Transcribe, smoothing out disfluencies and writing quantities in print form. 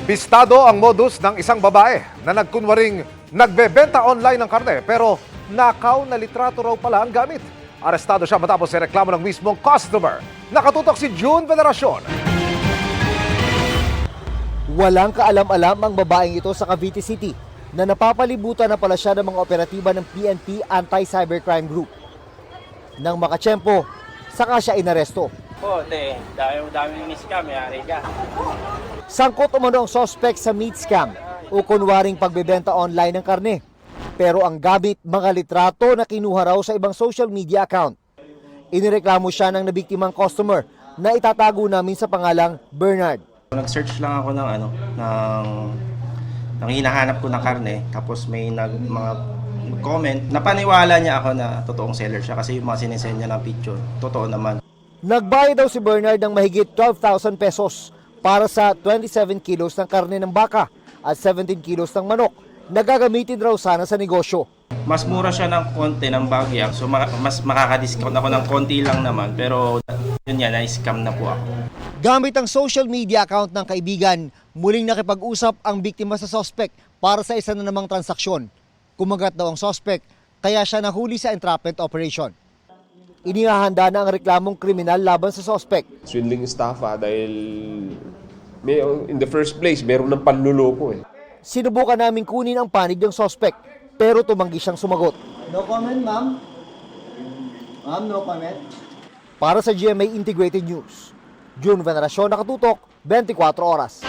Bistado ang modus ng isang babae na nagkunwaring nagbebenta online ng karne pero nakaw na litrato raw pala ang gamit. Arestado siya matapos ireklamo ng mismong customer. Nakatutok si June Veneracion. Walang kaalam-alam ang babaeng ito sa Cavite City na napapalibutan na pala siya ng mga operatiba ng PNP Anti-Cybercrime Group. Nang makatsyempo, saka siya inaresto. Te, dami ng scam, yari ka. Sangkot umano ang suspect sa meat scam o kunwaring pagbebenta online ng karne. Pero ang gamit mga litrato na kinuha raw sa ibang social media account. Inireklamo siya ng nabiktimang customer na itatago namin sa pangalang Bernard. Nag-search lang ako ng ng hinahanap ko na karne, tapos may mga comment. Napaniwala niya ako na totoong seller siya kasi yung mga sinesend niya ng picture, totoo naman. Nagbayad daw si Bernard ng mahigit 12,000 pesos para sa 27 kilos ng karne ng baka at 17 kilos ng manok na gagamitin raw sana sa negosyo. Mas mura siya ng konti ng bagya, so mas makaka-discount ako ng konti lang naman, pero yun yan, na-scam na po ako. Gamit ang social media account ng kaibigan, muling nakipag-usap ang biktima sa suspect para sa isa na namang transaksyon. Kumagat daw ang suspect, kaya siya nahuli sa entrapment operation. Inihahanda na ang reklamong kriminal laban sa suspect. Swindling estafa dahil in the first place, meron ng panluloko eh. Sinubukan namin kunin ang panig ng suspect, pero tumanggi siyang sumagot. No comment, ma'am. Ma'am, no comment. Para sa GMA Integrated News, June Veneracion, nakatutok, 24 oras.